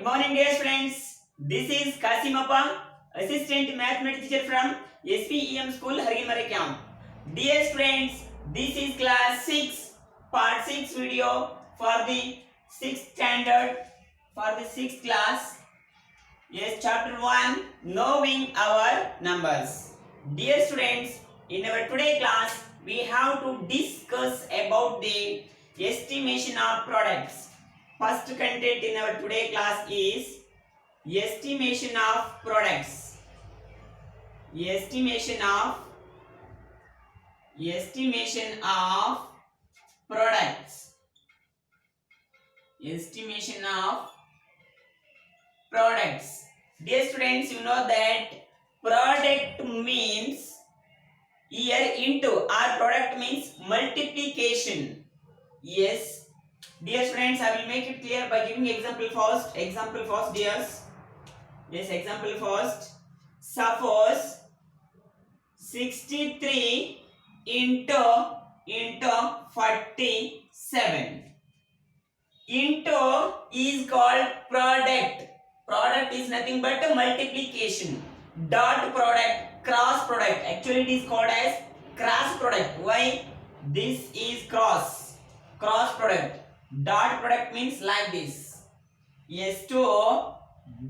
Good morning, dear friends. This is Kasimappa, Assistant Mathematics Teacher from SPEM School, Hargimare Camp. Dear friends, this is class 6, part 6 video for the 6th standard, for the 6th class. Yes, chapter 1, knowing our numbers. Dear students, in our today class, we have to discuss about the estimation of products. First content in our today class is estimation of products. Estimation of products. Estimation of products. Dear students, you know that product means here into, or product means multiplication. Yes. Dear students, I will make it clear by giving example first. Example first, dears. Yes, example first. Suppose 63 into 47. Into is called product. Product is nothing but a multiplication. Dot product, cross product. Actually, it is called as cross product. Why? This is cross product. Dot product means like this. Yes, 2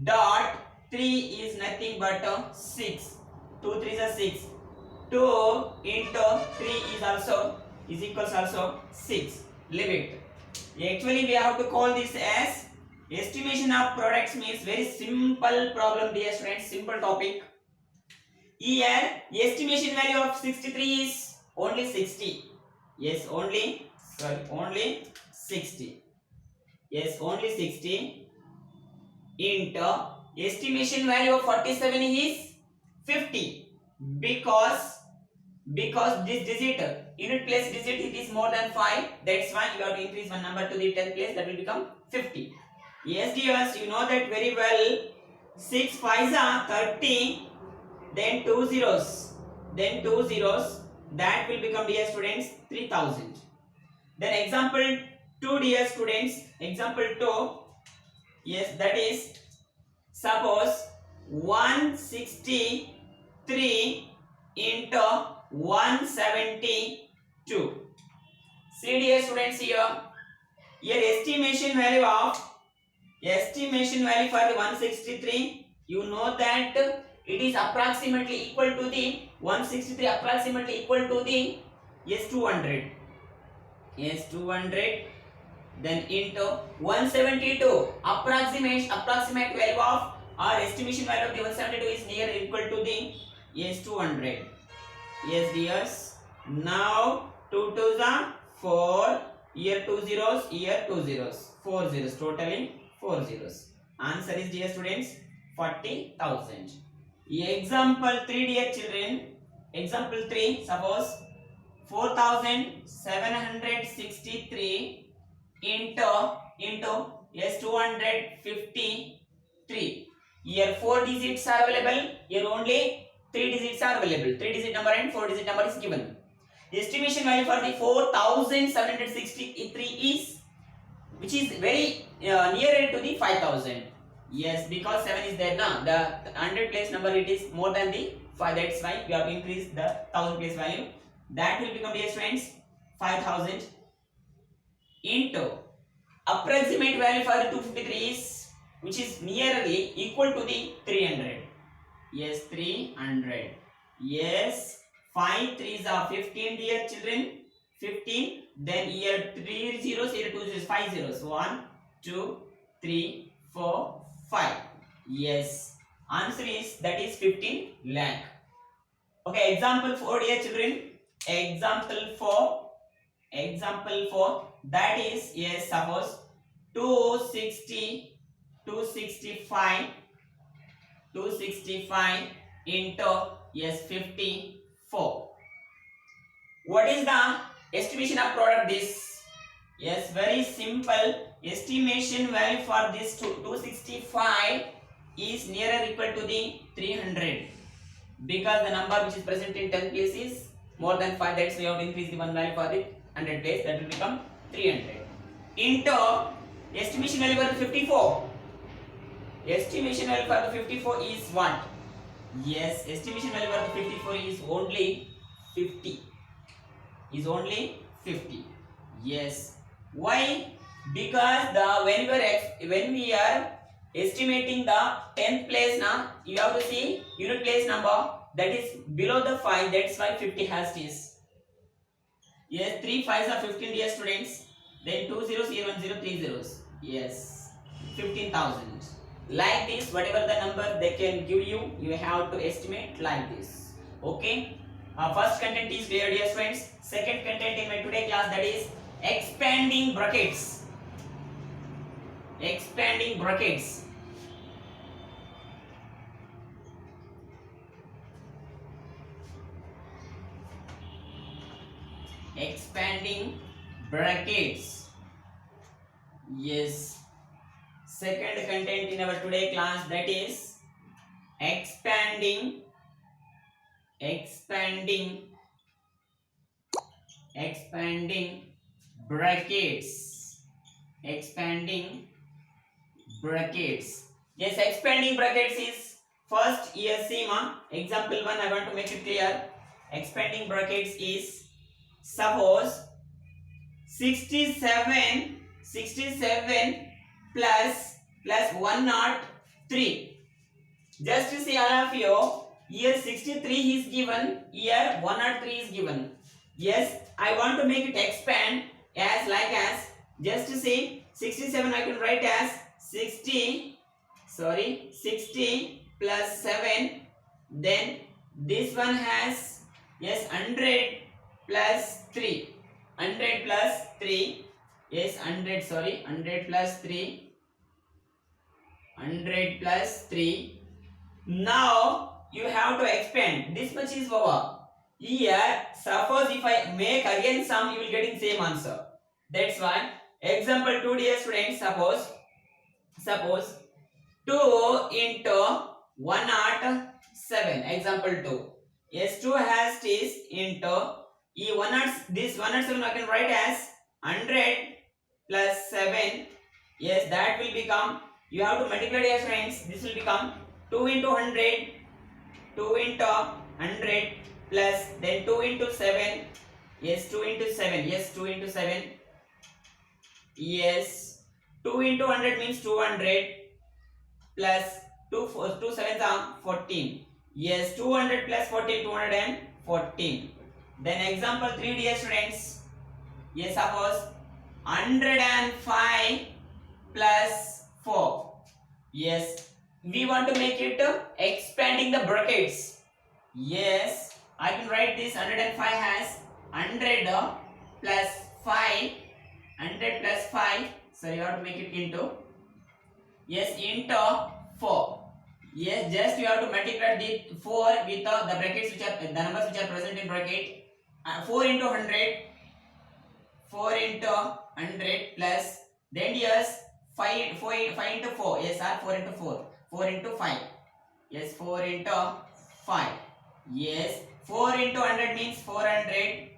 dot 3 is nothing but 6. 2 3 is 6. 2 into 3 is equals also 6. Leave it. Actually, we have to call this as estimation of products means very simple problem, dear friends. Simple topic. Here, estimation value of 63 is only 60. Yes, only 60. Yes, only 60 into estimation value of 47 is 50 because this digit, unit place digit, it is more than 5. That's why you have to increase one number to the 10th place, that will become 50. Yes, dears, you know that very well. 6 5s are 30, then 2 zeros, that will become, dear students, 3000. Then example 2, dear students, example 2, yes, that is suppose 163 into 172. See, dear students, here estimation value for the 163, you know that it is approximately equal to the 163, approximately equal to the 200. Yes, 200. Then into 172, approximate value of, or estimation value of the 172 is near equal to the 200. Yes, dears. Now 2 2s are 4. Here 2 zeros, here 2 zeros, 4 zeros, totally 4 zeros. Answer is, dear students, 40,000. Example 3, dear children. Example 3, suppose 4763 into 253. Here 4 digits are available. Here only 3 digits are available. 3 digit number and 4 digit number is given. The estimation value for the 4763 is, which is very nearer to the 5000. Yes, because 7 is there now. The 100 place number, it is more than the 5. That's why we have to increase the 1000 place value. That will become, dear friends, 5000 into approximate value for the 253 is, which is nearly equal to the 300. Yes, 300. Yes, 5 3s are 15, dear children. 15. Then here 3 zeros, here 2 zeros, 5 zeros. 1 2 3 4 5. Yes, answer is, that is 15 lakh. Okay, example 4, dear children. Example 4, that is, yes, suppose 265 into, yes, 54. What is the estimation of product? This, yes, very simple. Estimation value for this 265 is nearer equal to the 300 because the number which is present in 10th place is more than 5. That's why we have to increase the one value for the 100 place, that will become 300 into estimation value for 54. Estimation value for the 54 is what? Yes, estimation value for the 54 is only 50. Is only 50. Yes. Why? Because when we are estimating the 10th place now, you have to see unit place number that is below the 5. That's why 50 has this. Yes, 3 5s are 15, dear students. Then 2 zeros here, 1 0, 3 zeros. Yes, 15,000. Like this, whatever the number they can give you, you have to estimate like this. Okay. First content is clear, dear friends. Second content in my today class, that is expanding brackets. Expanding brackets. Expanding brackets. Yes. Second content in our today class, that is expanding brackets. Expanding brackets. Yes, expanding brackets is first year SEMA. Example 1, I want to make it clear. Expanding brackets is suppose 67 plus 103. Just to see all of you, here 63 is given, here 103 is given. Yes, I want to make it expand as just to see 67 I can write as 60 plus 7. Then this one has 100 plus 3. 100 plus 3. Yes, 100 plus 3. 100 plus 3. Now you have to expand. This much is over. Here, suppose if I make again sum, you will get in same answer. That's why. Example 2, dear students. Suppose 2 into 107. Example 2. Yes, 2 has this into this 107 I can write as 100 plus 7. Yes, that will become, you have to multiply, dear friends. This will become 2 into 100 plus then 2 into 7. Yes, 2 into 7. Yes, 2 into 7. Yes, 2 into 100 means 200 plus 2 sevens are 14. Yes, 200 plus 14, 214. Then example 3, dear students. Yes, suppose 105 plus 4. Yes, we want to make it expanding the brackets. Yes, I can write this 105 has 100 plus 5. 100 plus 5. So you have to make it into. Yes, into 4. Yes, just you have to multiply the 4 with the brackets which are the numbers which are present in bracket. 4 into 100. 4 into 100 plus then yes 5 into 4. Yes, 4 into 4. 4 into 5. Yes, 4 into 5. Yes, 4 into 100 means 400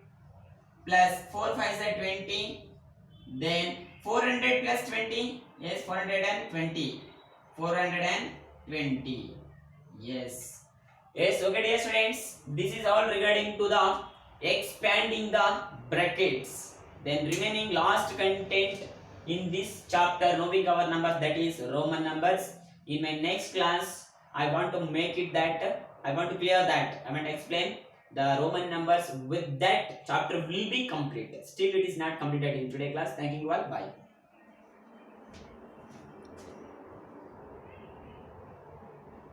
plus 4 5 is 20. Then 400 plus 20. Yes, 420. 420. Yes. Yes, okay, dear students. This is all regarding to the expanding the brackets. Then remaining last content in this chapter, knowing our numbers, that is Roman numbers. In my next class, I want to make it that, I want to clear that, I want to explain the Roman numbers. With that chapter will be completed. Still it is not completed in today class. Thank you all. Bye.